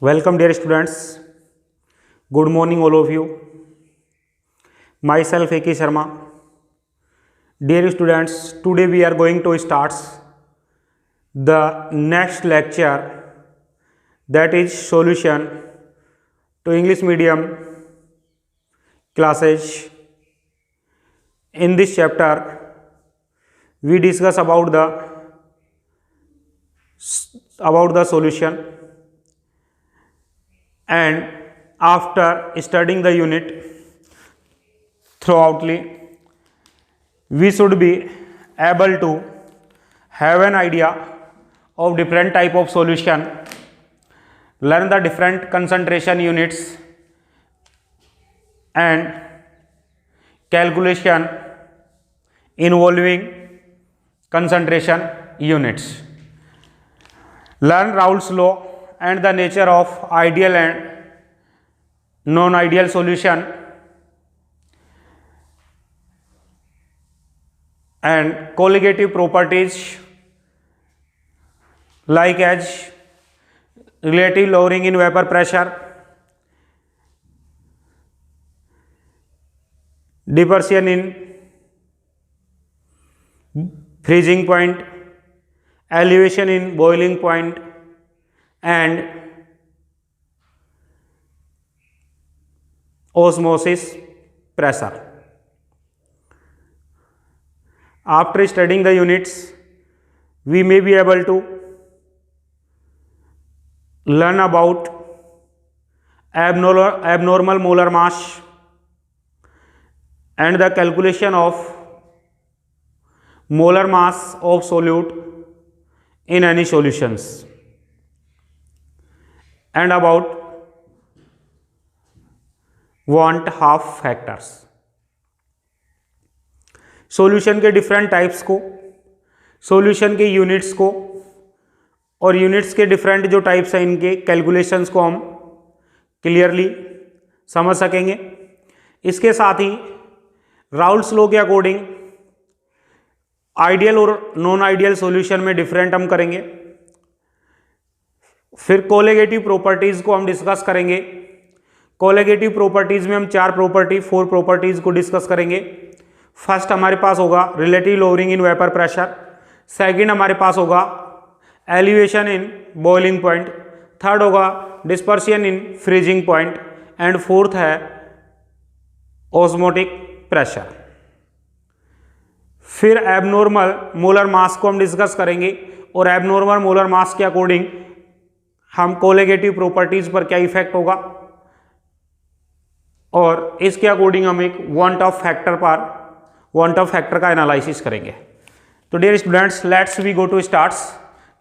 Welcome, dear students. Good morning, all of you. Myself, A.K. Sharma. Dear students, today we are going to start the next lecture, that is solution to English medium classes. In this chapter, we discuss about the solution, and after studying the unit throughoutly, we should be able to have an idea of different type of solution, learn the different concentration units and calculation involving concentration units, learn Raoult's law and the nature of ideal and non-ideal solution, and colligative properties like as relative lowering in vapor pressure, dispersion in freezing point, elevation in boiling point, and osmosis pressure. After studying the units, we may be able to learn about abnormal molar mass and the calculation of molar mass of solute in any solutions, and about want half factors. Solution के different types को, solution के units को और units के different जो types हैं इनके calculations को हम क्लियरली समझ सकेंगे। इसके साथ ही राउल्ट्स लॉ के अकॉर्डिंग आइडियल और नॉन आइडियल सॉल्यूशन में डिफरेंट हम करेंगे। फिर कोलिगेटिव प्रॉपर्टीज को हम डिस्कस करेंगे। कोलिगेटिव प्रॉपर्टीज में हम फोर प्रॉपर्टीज को डिस्कस करेंगे। फर्स्ट हमारे पास होगा relative lowering in vapour pressure, second हमारे पास होगा elevation in boiling point, third होगा depression in freezing point, and fourth है ऑस्मोटिक प्रेशर। फिर एबनॉर्मल मोलर मास को हम डिस्कस करेंगे और एबनॉर्मल मोलर मास के अकॉर्डिंग हम कोलिगेटिव प्रॉपर्टीज पर क्या इफेक्ट होगा और इसके अकॉर्डिंग हम एक वांट ऑफ फैक्टर का एनालिसिस करेंगे। तो dear students, let's we go to start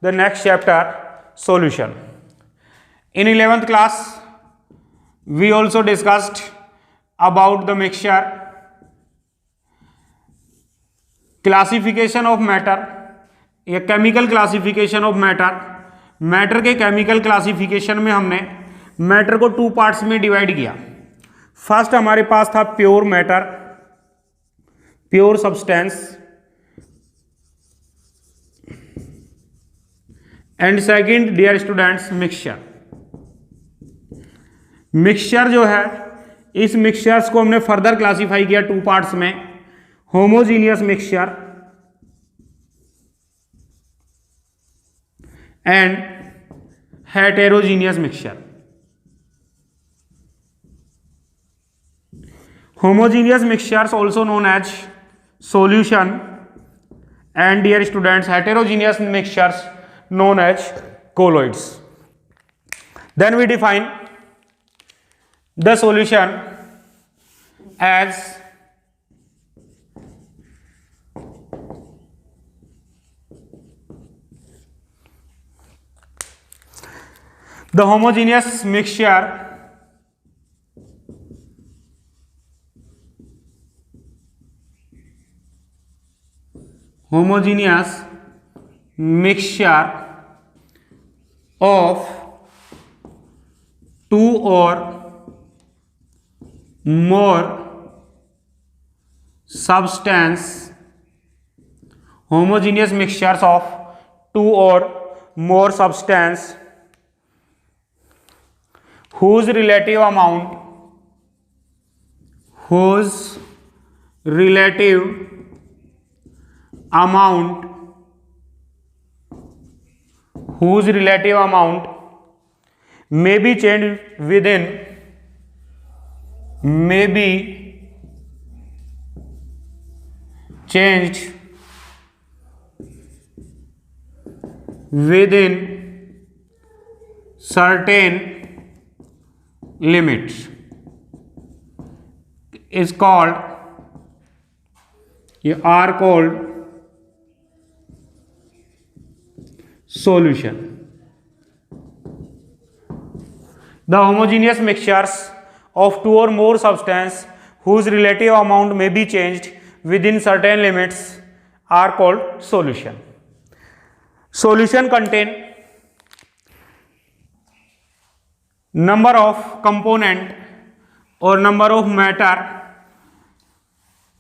the next chapter solution. In 11th class we also discussed about the mixture, classification of matter या chemical classification of matter. Matter के chemical classification में हमने matter को two parts में divide किया। First हमारे पास था pure matter, pure substance, and second dear students mixture. Mixture जो है, इस मिक्सचर्स को हमने फर्दर क्लासिफाई किया टू पार्ट्स में, homogeneous mixture and heterogeneous mixture. Homogeneous mixtures also known as solution, and dear students heterogeneous mixtures known as colloids. Then we define the solution as the homogeneous mixture of two or more substance, homogeneous mixtures of two or more substance whose relative amount may be changed within certain limits are called solution. The homogeneous mixtures of two or more substances whose relative amount may be changed within certain limits are called solution. Solution contain number of component or number of matter.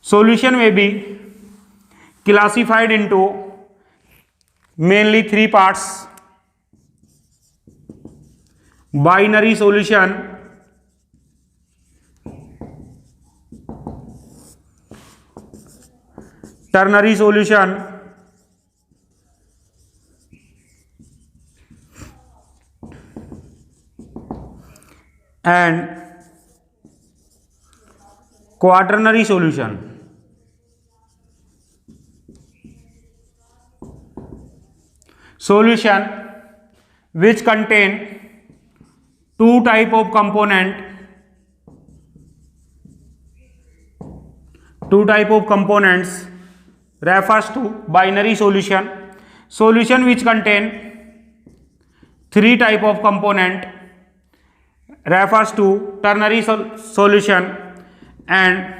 Solution may be classified into mainly three parts: binary solution, ternary solution, and quaternary solution. Solution which contain two type of components refers to binary solution. Solution which contain three type of component refers to ternary solution, and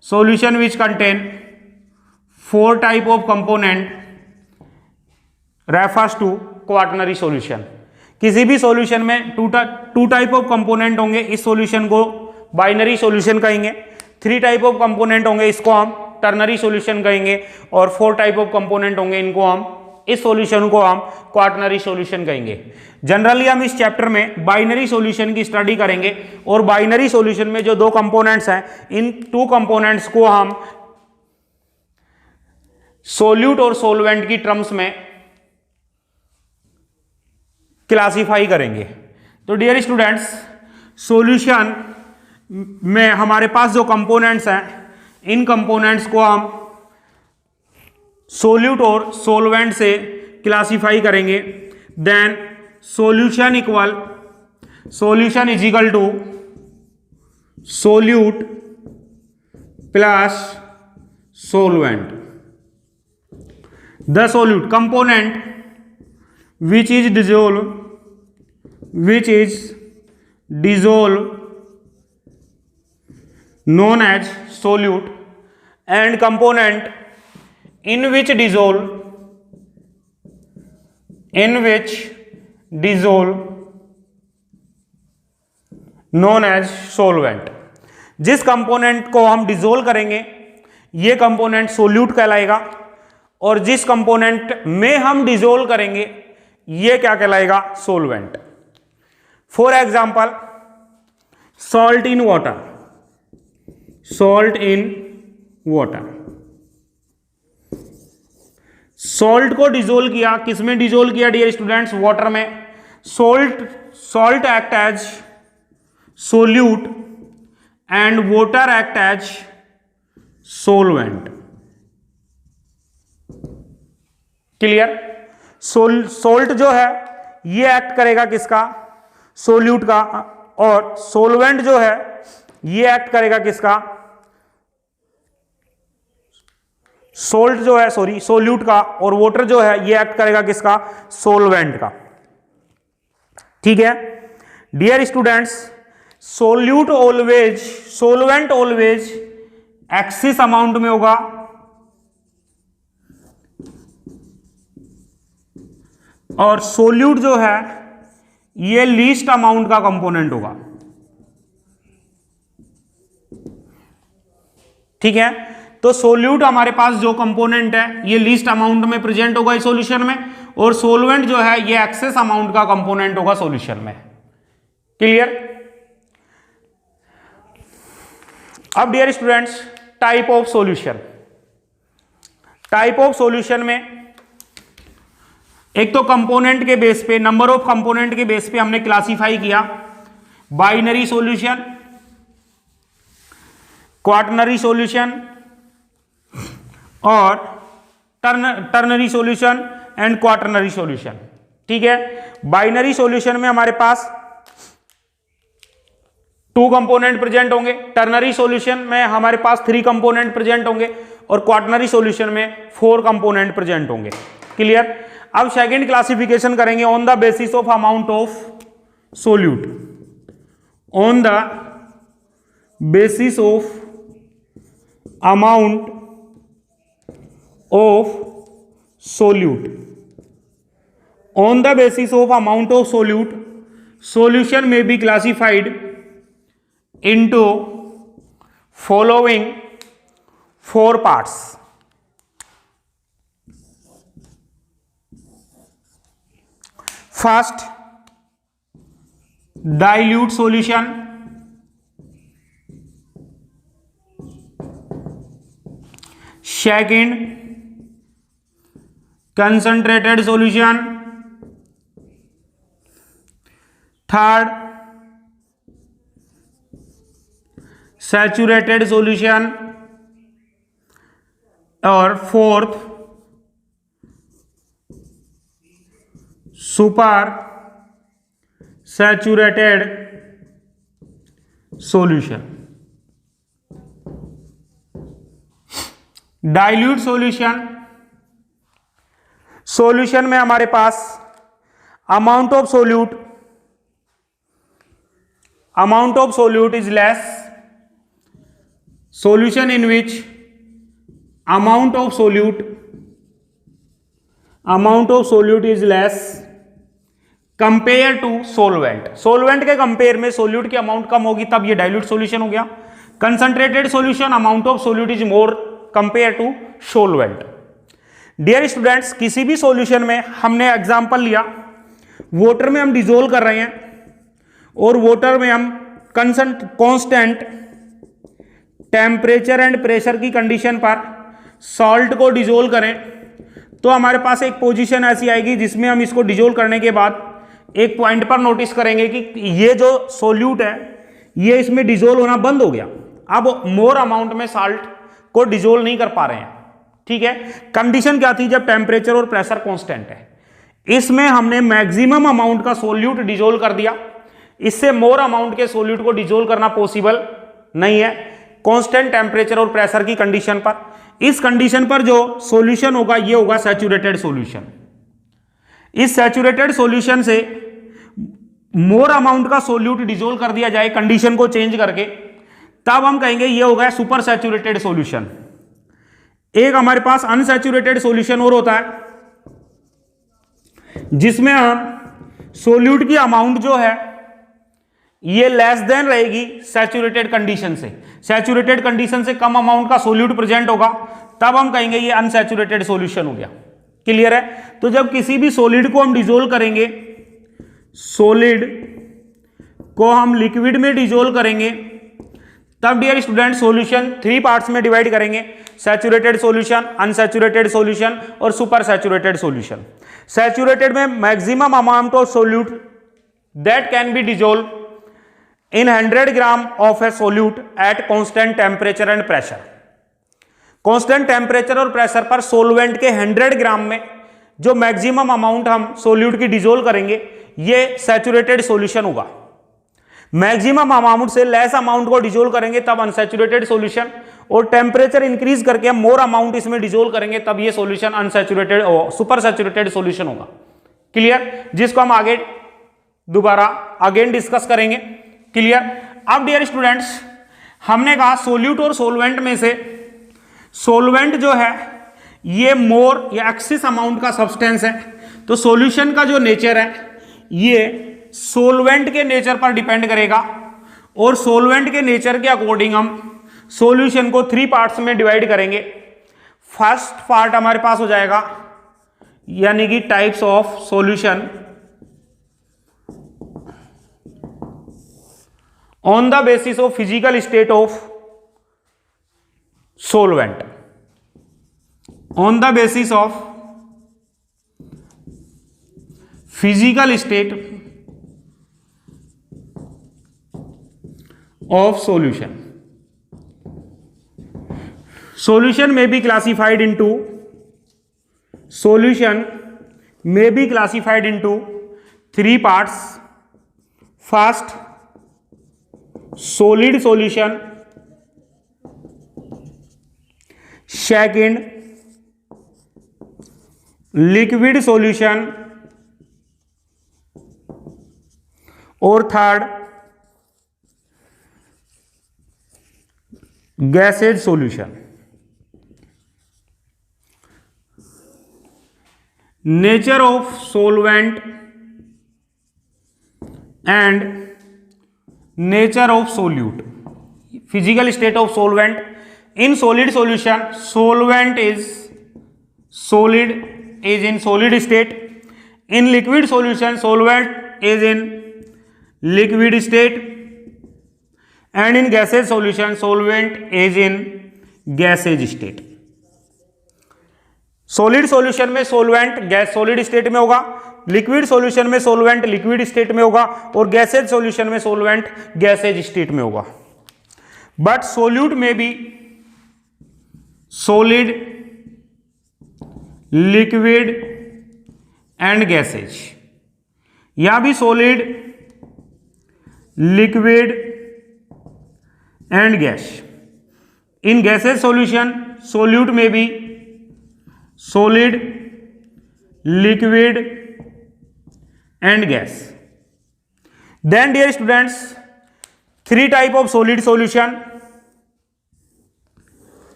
solution which contain four type of component refers to quaternary solution. किसी भी solution में to type of component होंगे, इस solution को binary solution कहेंगे. Three type of component होंगे, इसको हम टर्नरी सॉल्यूशन कहेंगे. और फोर टाइप ऑफ कंपोनेंट होंगे, इनको हम इस सॉल्यूशन को हम क्वाटरनरी सॉल्यूशन कहेंगे. जनरली हम इस चैप्टर में बाइनरी सॉल्यूशन की स्टडी करेंगे, और बाइनरी सॉल्यूशन में जो दो कंपोनेंट्स हैं, इन टू कंपोनेंट्स को हम सोल्यूट और सोलवेंट की टर्म्स में क्लासिफाई करेंगे. तो डियर स्टूडेंट्स, सॉल्यूशन में हमारे पास जो कंपोनेंट्स हैं, इन कंपोनेंट्स को हम सोल्यूट और सोलवेंट से क्लासिफाई करेंगे. Then solution is equal to solute plus solvent. The solute component which is dissolved known as solute, and component in which dissolve known as solvent. जिस कंपोनेंट को हम dissolve करेंगे ये कंपोनेंट सोल्यूट कहलाएगा, और जिस कंपोनेंट में हम डिसोल्व करेंगे ये क्या कहलाएगा? Solvent. For example, salt in water. Salt को डिसोल्व किया, किसमें डिसोल्व किया डियर स्टूडेंट्स? वाटर में. Salt act as solute and water act as solvent. Clear? Salt जो है ये एक्ट करेगा किसका? सोल्यूट का. और सोलवेंट जो है ये एक्ट करेगा किसका? सोल्यूट का. और वाटर जो है ये एक्ट करेगा किसका? सोलवेंट का. ठीक है dear students, solvent always excess amount में होगा, और सोल्यूट जो है ये लीस्ट अमाउंट का कंपोनेंट होगा. ठीक है, तो सोल्यूट हमारे पास जो कंपोनेंट है ये लीस्ट अमाउंट में प्रेजेंट होगा इस सॉल्यूशन में, और सोलवेंट जो है ये एक्सेस अमाउंट का कंपोनेंट होगा सॉल्यूशन में. क्लियर। अब dear students, type of solution. Type of solution में एक तो कंपोनेंट के बेस पे, नंबर ऑफ कंपोनेंट के बेस पे हमने क्लासिफाई किया, बाइनरी सॉल्यूशन, क्वाटरनरी सॉल्यूशन और ternary solution and quaternary solution. ठीक है, बाइनरी सॉल्यूशन में हमारे पास 2 कंपोनेंट प्रेजेंट होंगे, टर्नरी सॉल्यूशन में हमारे पास 3 कंपोनेंट प्रेजेंट होंगे और क्वाटरनरी सॉल्यूशन में 4 कंपोनेंट प्रेजेंट होंगे। क्लियर। अब सेकंड क्लासिफिकेशन करेंगे on the basis of amount of solute. On the basis of amount of solute. On the basis of amount of solute, solution may be classified into following 4 parts. First, dilute solution. Second, concentrated solution. Third, saturated solution. और fourth, super saturated solution. Dilute solution, solution में हमारे पास amount of solute is less, solution in which amount of solute is less compare to solvent. Solvent के compare में solute की amount कम होगी, तब ये डाइल्यूट सॉल्यूशन हो गया। Concentrated solution, amount of solute is more compare to solvent. Dear students, किसी भी सॉल्यूशन में हमने एग्जांपल लिया, वाटर में हम डिजोल्व कर रहे हैं और वाटर में हम कांस्टेंट टेम्परेचर एंड प्रेशर की कंडीशन पर सॉल्ट को डिजोल्व करें, तो हमारे पास एक पोजीशन ऐसी आएगी जिसमें हम इसको डिजोल्व करने के बाद एक पॉइंट पर नोटिस करेंगे कि ये जो सोल्यूट है ये इसमें डिजोल्व होना बंद हो गया। अब मोर अमाउंट में साल्ट को डिजोल्व नहीं कर पा रहे हैं। ठीक है, कंडीशन क्या थी? जब टेम्परेचर और प्रेशर कांस्टेंट है। इसमें हमने मैक्सिमम अमाउंट का सोल्यूट डिजोल्व कर दिया, इससे मोर अमाउंट के सोल्यूट को डिजोल्व करना पॉसिबल नहीं है कांस्टेंट टेम्परेचर और प्रेशर की कंडीशन पर। इस कंडीशन पर जो सॉल्यूशन होगा ये होगा सैचुरेटेड सॉल्यूशन। इस सैचुरेटेड सॉल्यूशन से मोर अमाउंट का सोल्यूट डिजोल्व कर दिया जाए कंडीशन को चेंज करके, तब हम कहेंगे ये हो गया सुपर सैचुरेटेड सॉल्यूशन। एक हमारे पास अनसैचुरेटेड सॉल्यूशन और होता है जिसमें हम सोल्यूट की अमाउंट जो है ये लेस देन रहेगी सैचुरेटेड कंडीशन से। सैचुरेटेड कंडीशन से कम अमाउंट का सोल्यूट प्रेजेंट होगा, तब हम कहेंगे ये अनसैचुरेटेड सॉल्यूशन हो गया। क्लियर है? तो जब किसी भी सॉलिड को हम डिजोल्व करेंगे, सॉलिड को हम लिक्विड में डिजोल्व करेंगे, तब डियर स्टूडेंट सॉल्यूशन 3 पार्ट्स में डिवाइड करेंगे, सैचुरेटेड सॉल्यूशन, अनसैचुरेटेड सॉल्यूशन और सुपर सैचुरेटेड सॉल्यूशन। सैचुरेटेड में maximum amount of solute that can be dissolve in 100 gram of a solute at constant temperature and pressure। Constant temperature और pressure पर solvent के 100 ग्राम में जो maximum amount हम solute की dissolve करेंगे ये सैचुरेटेड सॉल्यूशन होगा। मैक्सिमम अमाउंट से लेस अमाउंट को डिजोल्व करेंगे तब अनसैचुरेटेड सॉल्यूशन, और टेम्परेचर इंक्रीज करके हम मोर अमाउंट इसमें डिजोल्व करेंगे तब ये solution unsaturated super saturated solution होगा। क्लियर? जिसको हम आगे दोबारा अगेन डिस्कस करेंगे। क्लियर? अब डियर स्टूडेंट्स, हमने कहा सोल्यूट और सोलवेंट में से सोलवेंट जो है ये मोर या एक्सिस अमाउंट का सब्सटेंस है, तो सॉल्यूशन का जो नेचर है ये सोलवेंट के नेचर पर डिपेंड करेगा, और सोलवेंट के नेचर के अकॉर्डिंग हम सॉल्यूशन को 3 पार्ट्स में डिवाइड करेंगे। फर्स्ट पार्ट हमारे पास हो जाएगा यानी कि types of solution. On the basis of physical state of solvent, on the basis of physical state of solution. Solution may be classified into three parts. First, solid solution. Second, liquid solution. और third, gaseous solution. Nature of solvent and nature of solute. Physical state of solvent. In solid solution, solvent is in solid state. In liquid solution, solvent is in liquid state. And in gaseous solution, solvent is in gaseous state. Solid solution में solvent gas solid state में होगा, liquid solution में solvent liquid state में होगा, और gases solution में solvent gases state में होगा. बट सोल्यूट में भी सॉलिड, लिक्विड एंड गैसेज, यहां भी solid, liquid and gas. In gases solution solute में भी solid, liquid and gas. Then dear students, three type of solid solution,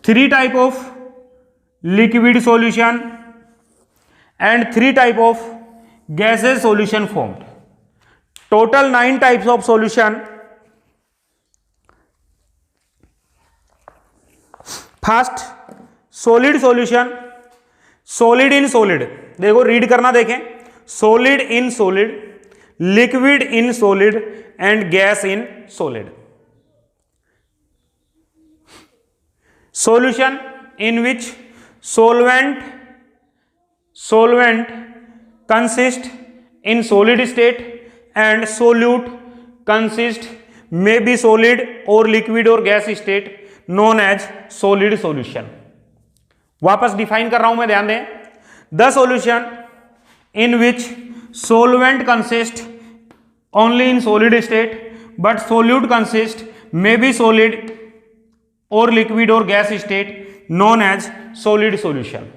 three type of liquid solution and three type of gaseous solution formed. Total 9 types of solution. First, solid solution. Solid in solid, देखो read करना देखें. Solid in solid, liquid in solid and gas in solid. Solution in which solvent consist in solid state and solute consist may be solid or liquid or gas state known as solid solution. वापस define कर रहा हूं मैं, ध्यान दें. The solution in which solvent consist only in solid state but solute consist may be solid और liquid और gas state known as solid solution.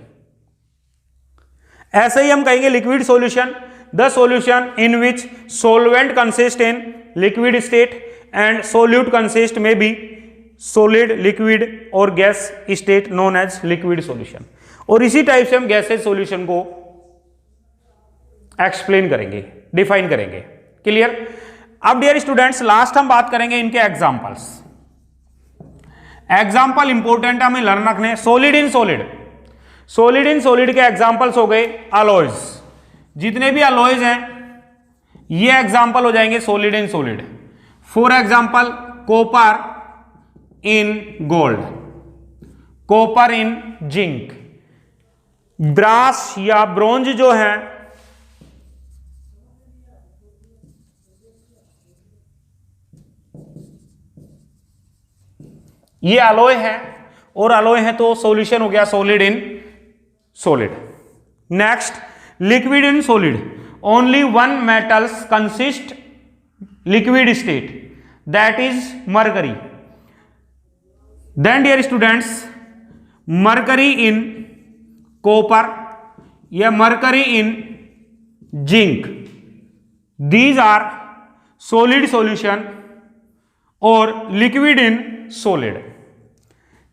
ऐसे ही हम कहेंगे liquid solution, the solution in which solvent consist in liquid state and solute consist may be solid, liquid और gas state known as liquid solution. और इसी type से हम gases solution को एक्सप्लेन करेंगे, डिफाइन करेंगे. क्लियर? अब डियर स्टूडेंट्स, लास्ट हम बात करेंगे इनके एग्जांपल्स. एग्जांपल इंपॉर्टेंट हमें लर्न रखने. Solid in solid, solid in solid के एग्जांपल्स हो गए अलॉयज. जितने भी अलॉयज हैं ये एग्जांपल हो जाएंगे solid in solid. For example copper in gold, copper in zinc, brass या ब्रोंज जो है ये अलॉय है, और अलॉय है तो सॉल्यूशन हो गया solid in solid. Next, liquid in solid, only one metals consist liquid state, that is mercury. Then dear students, mercury in copper या mercury in zinc, these are solid solution or liquid in solid.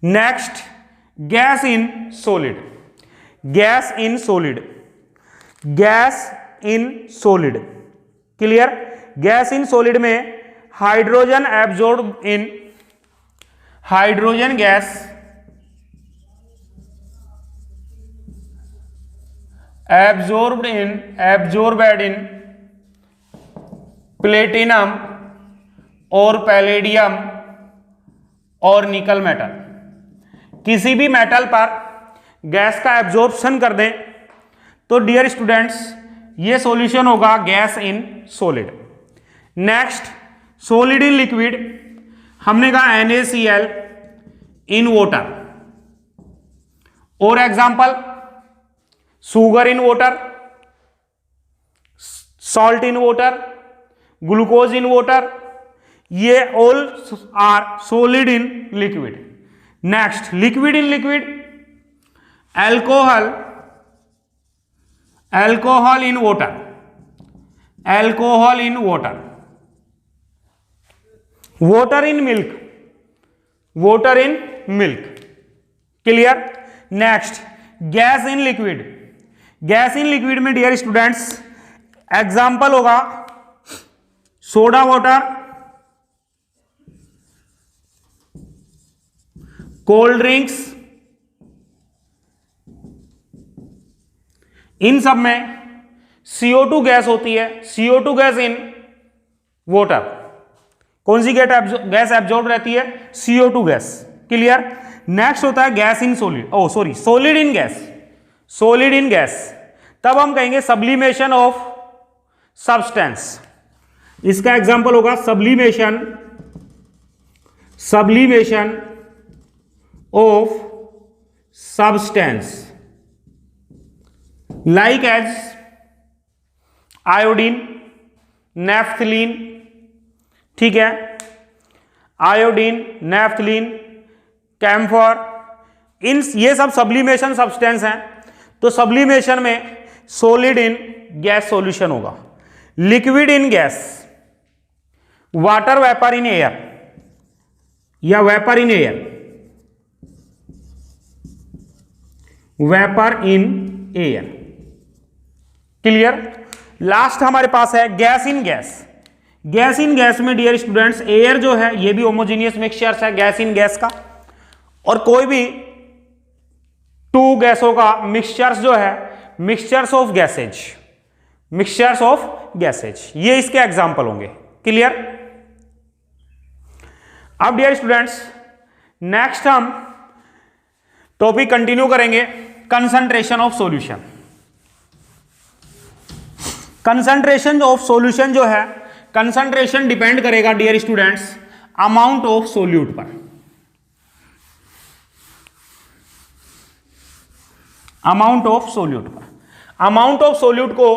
Next, gas in solid, gas in solid, gas in solid. Clear? gas in solid में hydrogen absorb in, hydrogen gas absorbed in platinum और palladium और nickel metal, किसी भी metal पर gas का absorption कर दें तो डियर स्टूडेंट्स ये सॉल्यूशन होगा gas in solid. Next solid in liquid, हमने कहा NaCl इन वाटर, और example sugar in water, salt in water, glucose in water, ये all are solid in liquid. Next liquid in liquid, alcohol in water, alcohol in water, water in milk, water in milk. Clear. Next gas in liquid, gas in liquid में dear students example होगा soda water, cold drinks, इन सब में CO2 gas होती है, CO2 gas in water. कौन सी gas absorb रहती है? CO2 gas. Clear. Next होता है gas in solid, solid in gas, solid in gas, तब हम कहेंगे सब्लिमेशन ऑफ सब्सटेंस। इसका एग्जांपल होगा sublimation, sublimation of substance like as iodine, naphthalene, ठीक है, आयोडीन, नेफ्थलीन, कैम्फर, इन ये सब सब्लिमेशन सब्सटेंस हैं। तो सब्लिमेशन में सॉलिड इन गैस सॉल्यूशन होगा, liquid in gas, water vapour in air या vapour in air, vapour in air. Clear. Last हमारे पास है gas in gas. Gas in gas में डियर स्टूडेंट्स एयर जो है ये भी होमोजेनियस मिक्सचर्स है गैस इन गैस का, और कोई भी टू गैसों का मिक्सचर्स जो है mixtures of gases, mixtures of gases, ये इसके एग्जांपल होंगे। क्लियर। अब डियर स्टूडेंट्स नेक्स्ट हम टॉपिक कंटिन्यू करेंगे concentration of solution. Concentration of solution जो है, कंसंट्रेशन डिपेंड करेगा dear students amount of solute पर। अमाउंट ऑफ सोल्यूट पर, अमाउंट ऑफ सोल्यूट को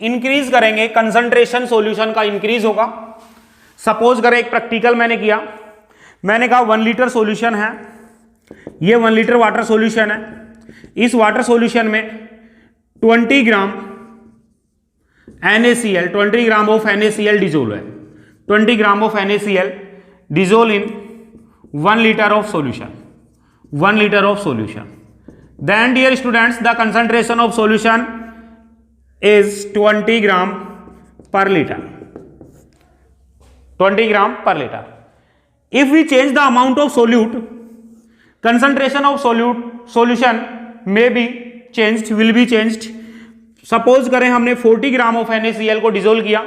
इंक्रीज करेंगे, कंसंट्रेशन सॉल्यूशन का इंक्रीज होगा। सपोज करें एक प्रैक्टिकल मैंने किया, मैंने कहा 1 लीटर सॉल्यूशन है, ये 1 लीटर वाटर सॉल्यूशन है, इस वाटर सॉल्यूशन में 20 ग्राम NaCl, 20 gram of NaCl dissolve है, 20 gram of NaCl dissolve in 1 litre of solution, 1 litre of solution. Then dear students the concentration of solution is 20 gram per liter, 20 gram per liter. If we change the amount of solute, concentration of solution may be changed, will be changed. Suppose करें हमने 40 gram of NaCl को dissolve किया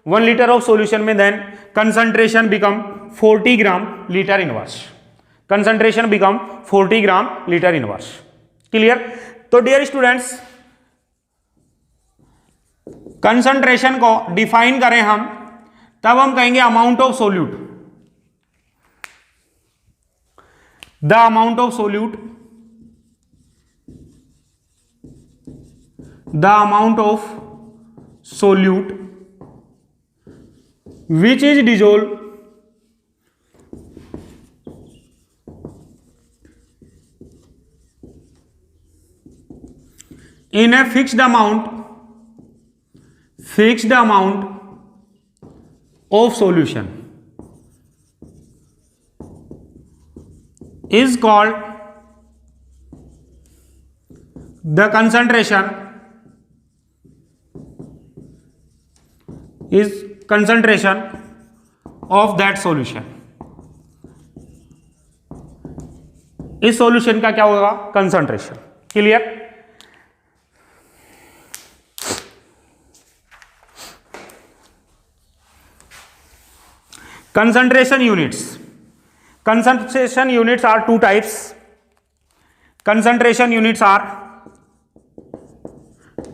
1 litre of solution में, then concentration become 40 ग्राम litre inverse, concentration become 40 ग्राम litre inverse. Clear. तो dear students concentration को define करें हम, तब हम कहेंगे amount of solute, the amount of solute, the amount of solute which is dissolve in a fixed amount of solution is called, the concentration is concentration of that solution, इस solution का क्या होगा? Concentration. Clear. Concentration units. Concentration units are two types. Concentration units are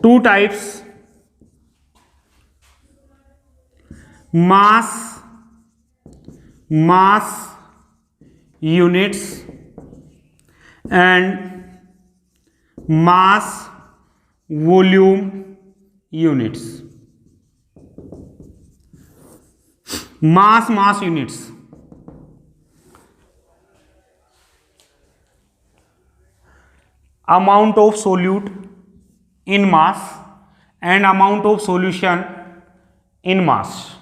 two types. Mass units and mass volume units. Mass units. Amount of solute in mass and amount of solution in mass.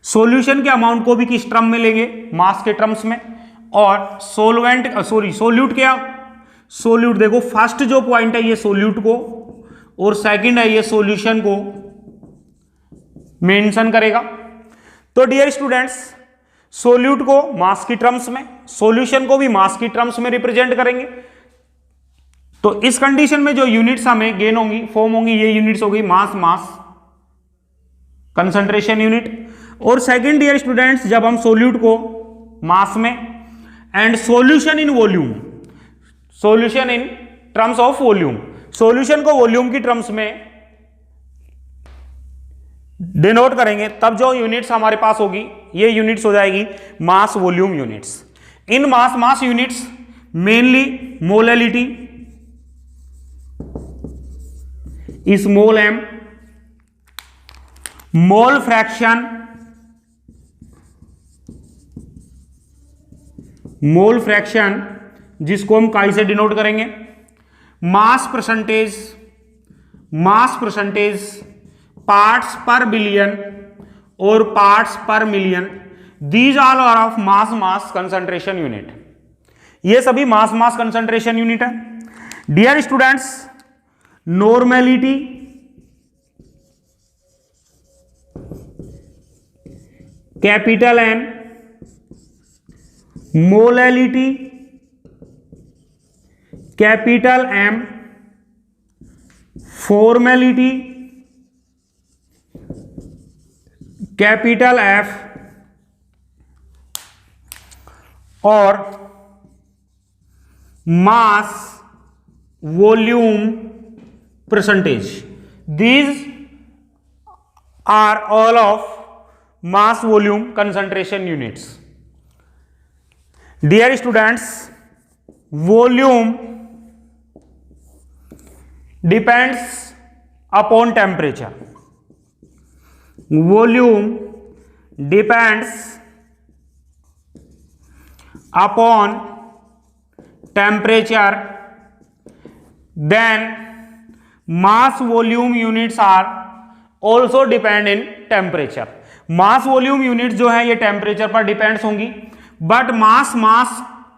Solution के amount को भी किस term में लेंगे, मास के terms में, और solute क्या, सोल्यूट देखो फर्स्ट जो पॉइंट है ये सोल्यूट को और सेकंड है ये सॉल्यूशन को मेंशन करेगा। तो डियर स्टूडेंट्स, सोल्यूट को मास की टर्म्स में, सॉल्यूशन को भी मास की टर्म्स में रिप्रेजेंट करेंगे। तो इस कंडीशन में जो यूनिट्स हमें गेन होंगी, फॉर्म होंगी, ये यूनिट्स होगी मास कंसंट्रेशन यूनिट। और सेकंड डियर स्टूडेंट्स, जब हम सोल्यूट को मास में and solution in volume, solution in terms of volume, solution को वॉल्यूम की टर्म्स में डिनोट करेंगे, तब जो यूनिट्स हमारे पास होगी ये यूनिट्स हो जाएगी मास वॉल्यूम यूनिट्स। इन मास units mainly molality, small m, mole fraction जिसको हम काई से डिनोट करेंगे, मास परसेंटेज पार्ट्स पर बिलियन और पार्ट्स पर million, these all are of mass concentration unit. ये सभी मास कंसंट्रेशन यूनिट है। Dear students, normality, capital N, molality capital M, formality capital F और mass volume percentage, these are all of mass volume concentration units. Dear students, volume depends upon temperature. Volume depends upon temperature. Then mass volume units are also depend in temperature. Mass volume units जो है ये temperature पर depends होंगी, but mass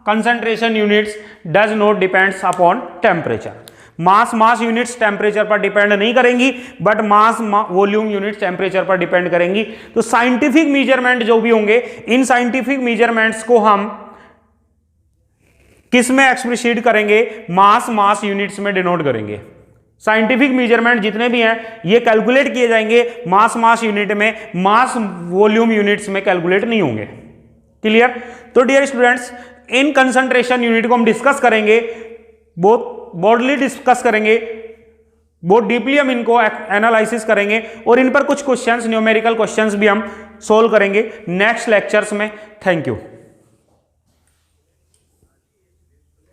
concentration units does not depends upon temperature. Mass units temperature पर depend नहीं करेंगी, but mass volume units temperature पर depend करेंगी। तो साइंटिफिक मेजरमेंट जो भी होंगे, इन साइंटिफिक मेजरमेंट्स को हम किस में एक्सप्रेसिट करेंगे, मास यूनिट्स में डिनोट करेंगे। साइंटिफिक मेजरमेंट जितने भी हैं ये कैलकुलेट किए जाएंगे मास यूनिट में, मास वॉल्यूम यूनिट्स में कैलकुलेट नहीं होंगे। क्लियर? तो डियर स्टूडेंट्स, इन कंसंट्रेशन यूनिट को हम डिस्कस करेंगे, बहुत ब्रॉडली डिस्कस करेंगे, बहुत डीपली हम इनको एनालिसिस करेंगे और इन पर कुछ क्वेश्चंस, न्यूमेरिकल क्वेश्चंस भी हम सोल्व करेंगे नेक्स्ट लेक्चर्स में। Thank you.